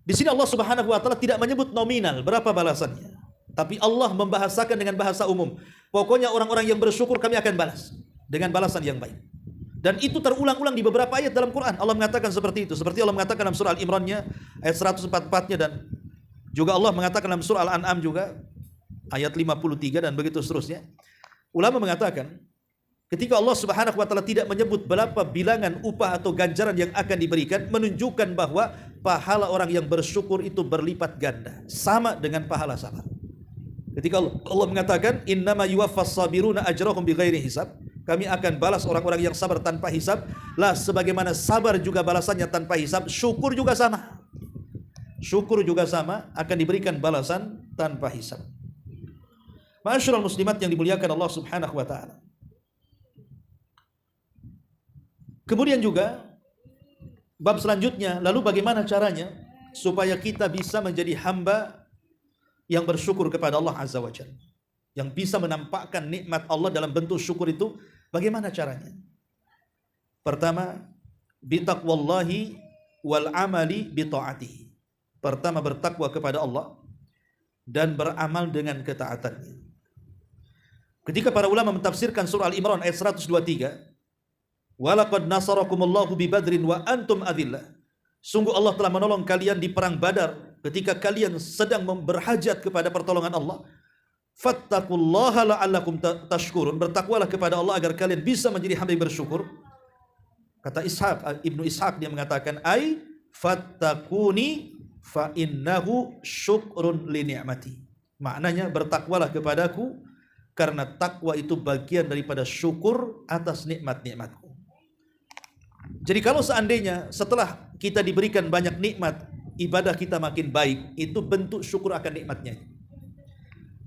Di sini Allah Subhanahu wa taala tidak menyebut nominal berapa balasannya, tapi Allah membahasakan dengan bahasa umum. Pokoknya orang-orang yang bersyukur kami akan balas dengan balasan yang baik. Dan itu terulang-ulang di beberapa ayat dalam Quran. Allah mengatakan seperti itu. Seperti Allah mengatakan dalam surah Al-Imran-nya ayat 144-nya, dan juga Allah mengatakan dalam surah Al-An'am juga ayat 53 dan begitu seterusnya. Ulama mengatakan ketika Allah Subhanahu wa taala tidak menyebut berapa bilangan upah atau ganjaran yang akan diberikan, menunjukkan bahwa pahala orang yang bersyukur itu berlipat ganda, sama dengan pahala sabar. Ketika Allah mengatakan innama yuwaffas sabiruna ajrahum bighairi hisab, kami akan balas orang-orang yang sabar tanpa hisab. Lah sebagaimana sabar juga balasannya tanpa hisab, syukur juga sama. Syukur juga sama, akan diberikan balasan tanpa hisab. Ma'asyiral muslimat yang dimuliakan Allah Subhanahu wa taala. Kemudian juga bab selanjutnya, lalu bagaimana caranya supaya kita bisa menjadi hamba yang bersyukur kepada Allah Azza wa Jalla, yang bisa menampakkan nikmat Allah dalam bentuk syukur itu, bagaimana caranya? Pertama, bitaqwallahi wal amali bita'atihi. Pertama, bertakwa kepada Allah dan beramal dengan ketaatannya. Ketika para ulama mentafsirkan surah Al-Imran ayat 123, walaqad nasarakumullahu bi badrin wa antum adillah. Sungguh Allah telah menolong kalian di perang Badar ketika kalian sedang berhajat kepada pertolongan Allah. Fattaqullaha la'allakum tashkurun. Bertakwalah kepada Allah agar kalian bisa menjadi hamba yang bersyukur. Kata Ibnu Ishaq, dia mengatakan, ai fattaquni fa innahu syukrun li ni'mati. Maknanya bertakwalah kepadaku karena takwa itu bagian daripada syukur atas nikmat-nikmatku. Jadi kalau seandainya setelah kita diberikan banyak nikmat, ibadah kita makin baik, itu bentuk syukur akan nikmatnya.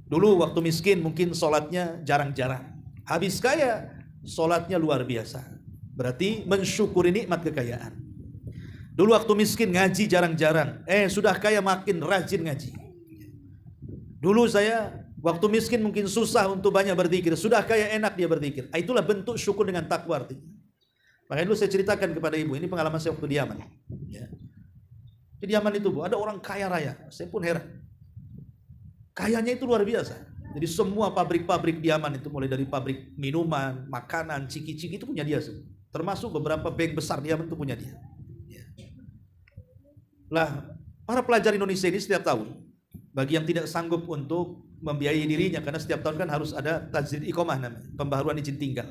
Dulu waktu miskin mungkin sholatnya jarang-jarang, habis kaya sholatnya luar biasa, berarti mensyukuri nikmat kekayaan. Dulu waktu miskin ngaji jarang-jarang, sudah kaya makin rajin ngaji. Dulu saya waktu miskin mungkin susah untuk banyak berzikir, sudah kaya enak dia berzikir. Itulah bentuk syukur dengan takwa artinya. Makanya dulu saya ceritakan kepada ibu, ini pengalaman saya waktu di Yaman. Ya. Di Yaman itu Bu, ada orang kaya raya, saya pun heran. Kayanya itu luar biasa. Jadi semua pabrik-pabrik di Yaman itu, mulai dari pabrik minuman, makanan, ciki-ciki itu punya dia semua. Termasuk beberapa bank besar di Yaman itu punya dia. Ya. Lah, para pelajar Indonesia ini setiap tahun, bagi yang tidak sanggup untuk membiayai dirinya, karena setiap tahun kan harus ada tajdid iqamah namanya, pembaharuan izin tinggal.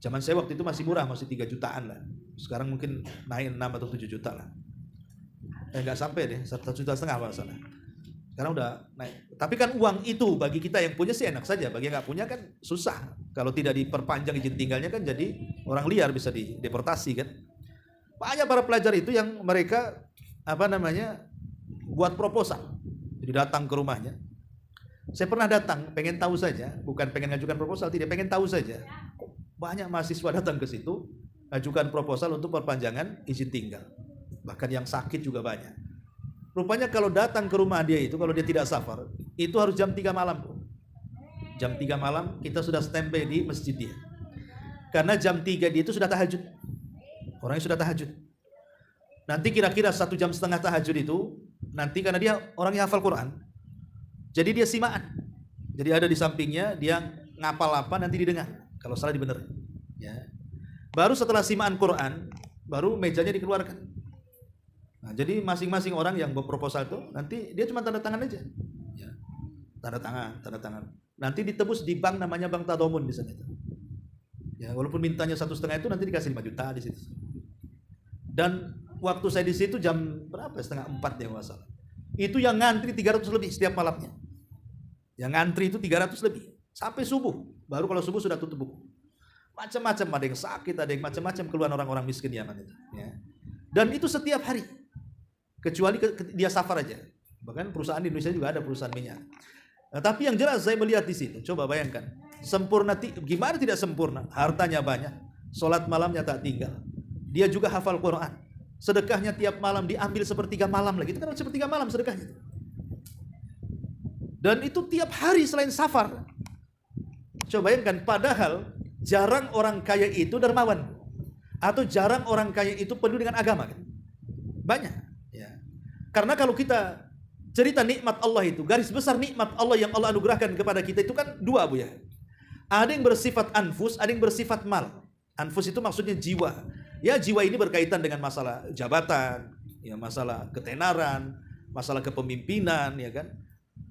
Zaman saya waktu itu masih murah, masih 3 jutaan lah. Sekarang mungkin naik 6 atau 7 juta lah. Enggak sampai deh, 1,5 juta kalau salah. Sekarang udah naik. Tapi kan uang itu bagi kita yang punya sih enak saja, bagi yang nggak punya kan susah. Kalau tidak diperpanjang izin tinggalnya kan jadi orang liar, bisa dideportasi kan. Banyak para pelajar itu yang mereka buat proposal. Jadi datang ke rumahnya. Saya pernah datang, pengen tahu saja, bukan pengen ngajukan proposal, tidak, pengen tahu saja. Banyak mahasiswa datang ke situ, ajukan proposal untuk perpanjangan izin tinggal. Bahkan yang sakit juga banyak. Rupanya kalau datang ke rumah dia itu, kalau dia tidak safar, itu harus jam 3 malam. Jam 3 malam kita sudah standby di masjid dia. Karena jam 3 dia itu sudah tahajud. Orangnya sudah tahajud. Nanti kira-kira 1,5 jam tahajud itu, nanti karena dia orangnya hafal Quran, jadi dia simaan. Jadi ada di sampingnya, dia ngapal apa nanti didengar. Kalau salah dibenerin. Ya. Baru setelah simaan Quran, baru mejanya dikeluarkan. Nah, jadi masing-masing orang yang berproposal itu, nanti dia cuma tanda tangan aja. Ya. Tanda tangan. Nanti ditebus di bank, namanya Bank Tadawun di sana itu. Ya, walaupun mintanya 1,5 itu nanti dikasih 5 juta di situ. Dan waktu saya di situ jam berapa? 3:30 ya nggak salah. Itu yang ngantri 300 lebih setiap malamnya. Yang ngantri itu 300 lebih sampai subuh. Baru kalau subuh sudah tutup buku. Macam-macam, ada yang sakit, ada yang macam-macam keluhan orang-orang miskin Yaman itu. Ya. Dan itu setiap hari. Kecuali dia safar aja. Bahkan perusahaan di Indonesia juga ada perusahaan minyak. Nah, tapi yang jelas saya melihat di situ. Coba bayangkan, sempurna gimana tidak sempurna? Hartanya banyak, sholat malamnya tak tinggal. Dia juga hafal Quran. Sedekahnya tiap malam diambil sepertiga malam lagi. Itu kan sepertiga malam sedekahnya. Dan itu tiap hari selain safar. Coba bayangkan, padahal jarang orang kaya itu dermawan. Atau jarang orang kaya itu peduli dengan agama kan? Banyak. Ya. Karena kalau kita cerita nikmat Allah itu, garis besar nikmat Allah yang Allah anugerahkan kepada kita itu kan dua, Bu ya. Ada yang bersifat anfus, ada yang bersifat mal. Anfus itu maksudnya jiwa. Ya, jiwa ini berkaitan dengan masalah jabatan, ya, masalah ketenaran, masalah kepemimpinan, ya kan.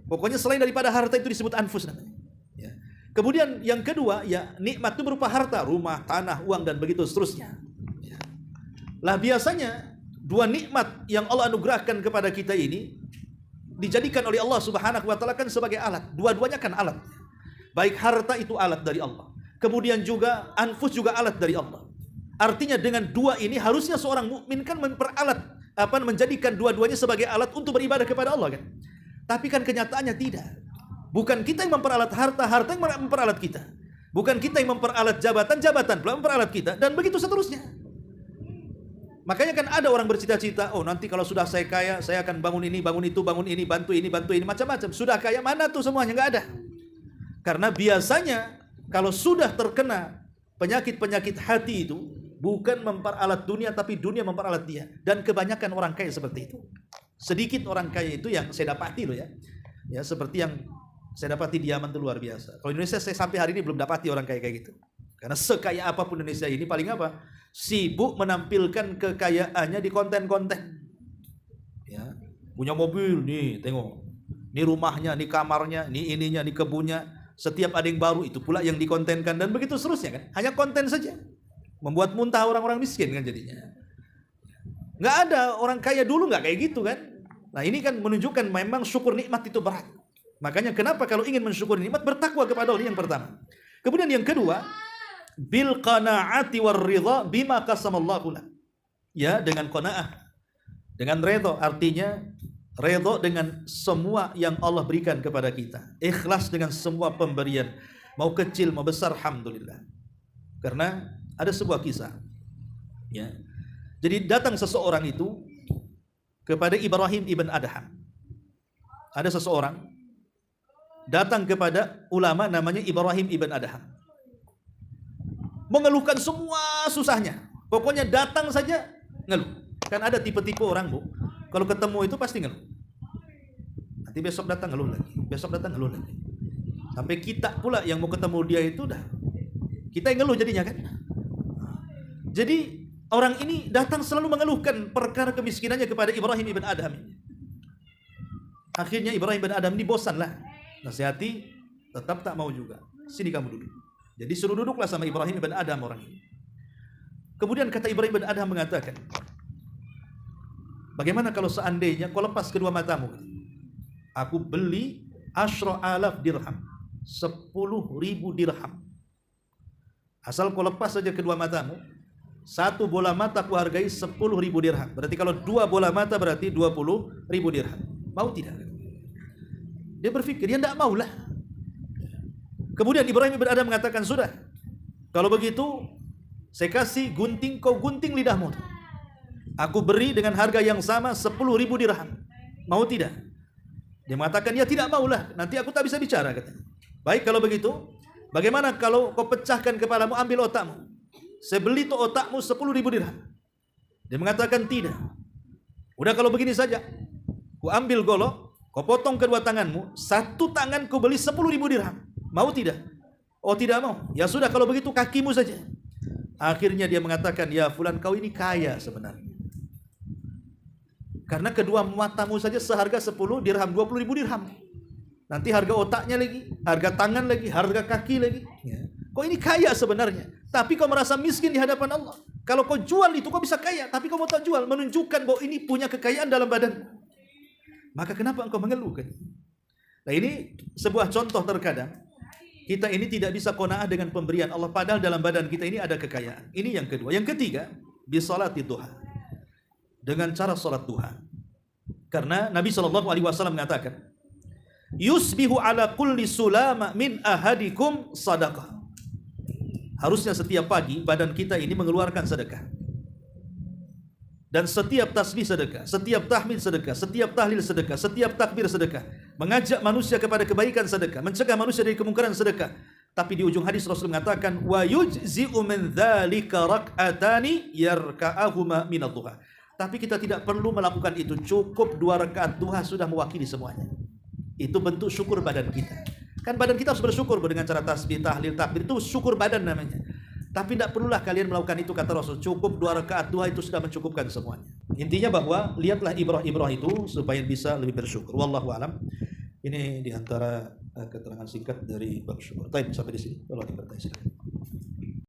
Pokoknya selain daripada harta itu disebut anfus namanya. Ya. Kemudian yang kedua, ya, nikmat itu berupa harta, rumah, tanah, uang, dan begitu seterusnya. Ya. Lah biasanya dua nikmat yang Allah anugerahkan kepada kita ini dijadikan oleh Allah Subhanahu wa taala kan sebagai alat. Dua-duanya kan alat. Baik harta itu alat dari Allah. Kemudian juga anfus juga alat dari Allah. Artinya dengan dua ini harusnya seorang mukmin kan menjadikan dua-duanya sebagai alat untuk beribadah kepada Allah kan. Tapi kan kenyataannya tidak. Bukan kita yang memperalat harta, harta yang memperalat kita. Bukan kita yang memperalat jabatan, jabatan pula memperalat kita, dan begitu seterusnya. Makanya kan ada orang bercita-cita, oh nanti kalau sudah saya kaya, saya akan bangun ini, bangun itu, bangun ini, bantu ini, macam-macam. Sudah kaya mana tuh semuanya? Nggak ada. Karena biasanya kalau sudah terkena penyakit-penyakit hati itu, bukan memperalat dunia, tapi dunia memperalat dia. Dan kebanyakan orang kaya seperti itu. Sedikit orang kaya itu yang saya dapati loh ya. Ya, seperti yang saya dapati di Yaman itu luar biasa. Kalau Indonesia saya sampai hari ini belum dapati orang kaya kayak gitu. Karena sekaya apapun Indonesia ini paling apa? Sibuk menampilkan kekayaannya di konten-konten. Ya, punya mobil nih, tengok. Ini rumahnya, ini kamarnya, ini ininya, ini kebunnya. Setiap ada yang baru itu pula yang dikontenkan dan begitu seterusnya kan. Hanya konten saja. Membuat muntah orang-orang miskin kan jadinya. Nggak ada orang kaya dulu nggak kayak gitu kan. Nah ini kan menunjukkan memang syukur nikmat itu berat. Makanya kenapa kalau ingin mensyukuri nikmat bertakwa kepada Allah yang pertama. Kemudian yang kedua, bil qanaati war ridha bima qasamallahu lak. Ya, dengan qanaah. Dengan redha, artinya redha dengan semua yang Allah berikan kepada kita. Ikhlas dengan semua pemberian, mau kecil mau besar, alhamdulillah. Karena ada sebuah kisah. Ya. Jadi datang seseorang itu kepada Ibrahim ibn Adham. Ada seseorang datang kepada ulama namanya Ibrahim ibn Adham. Mengeluhkan semua susahnya. Pokoknya datang saja ngeluh. Kan ada tipe-tipe orang, Bu. Kalau ketemu itu pasti ngeluh. Nanti besok datang ngeluh lagi. Besok datang ngeluh lagi. Sampai kita pula yang mau ketemu dia itu dah. Kita yang ngeluh jadinya kan. Jadi orang ini datang selalu mengeluhkan perkara kemiskinannya kepada Ibrahim ibn Adham. Akhirnya Ibrahim ibn Adham ini bosan lah. Nasihati, tetap tak mau juga. Sini kamu duduk. Jadi suruh duduklah sama Ibrahim ibn Adham orang ini. Kemudian kata Ibrahim ibn Adham mengatakan, bagaimana kalau seandainya kau lepas kedua matamu? Aku beli 10,000 dirham. 10.000 dirham. Asal kau lepas saja kedua matamu, Satu bola mata aku hargai 10.000 dirham. Berarti kalau 2 bola mata berarti 20.000 dirham. Mau tidak? Dia berpikir, dia tidak maulah. Kemudian Ibrahim bin Adham mengatakan, sudah, kalau begitu saya kasih gunting, kau gunting lidahmu. Aku beri dengan harga yang sama 10.000 dirham. Mau tidak? Dia mengatakan, ya tidak maulah, nanti aku tak bisa bicara, katanya. Baik, kalau begitu, bagaimana kalau kau pecahkan kepalamu, ambil otakmu. Saya beli tuh otakmu 10.000 dirham. Dia mengatakan tidak. Udah kalau begini saja, ku ambil golok, kau potong kedua tanganmu, satu tangan ku beli 10.000 dirham. Mau tidak? Oh tidak mau. Ya sudah kalau begitu kakimu saja. Akhirnya dia mengatakan, ya fulan kau ini kaya sebenarnya. Karena kedua matamu saja seharga 10 dirham, 20.000 dirham. Nanti harga otaknya lagi, harga tangan lagi, harga kaki lagi. Ya. Kau ini kaya sebenarnya, tapi kau merasa miskin di hadapan Allah. Kalau kau jual itu kau bisa kaya, tapi kau mau tak jual, menunjukkan bahwa ini punya kekayaan dalam badan. Maka kenapa engkau mengeluh? Nah ini sebuah contoh terkadang kita ini tidak bisa qanaah dengan pemberian Allah, padahal dalam badan kita ini ada kekayaan. Ini yang kedua. Yang ketiga, bisolati duha, dengan cara salat duha. Karena Nabi SAW mengatakan, yusbihu ala kulli sulama min ahadikum sadaqah. Harusnya setiap pagi badan kita ini mengeluarkan sedekah. Dan setiap tasbih sedekah, setiap tahmid sedekah, setiap tahlil sedekah, setiap takbir sedekah. Mengajak manusia kepada kebaikan sedekah, mencegah manusia dari kemungkaran sedekah. Tapi di ujung hadis Rasul mengatakan, wa yujzi'u min dzalika rak'atani yarka'ahuma min ad-duha. Tapi kita tidak perlu melakukan itu, cukup 2 rakaat duha sudah mewakili semuanya. Itu bentuk syukur badan kita. Kan badan kita harus bersyukur dengan cara tasbih, tahlil, takbir, itu syukur badan namanya. Tapi tidak perlulah kalian melakukan itu, kata Rasul. Cukup 2 rakaat duha itu sudah mencukupkan semuanya. Intinya bahwa lihatlah ibrah-ibrah itu supaya bisa lebih bersyukur. Wallahu alam. Ini diantara keterangan singkat dari bab syukur. Baik, sampai di sini. Kalau ada pertanyaan silakan.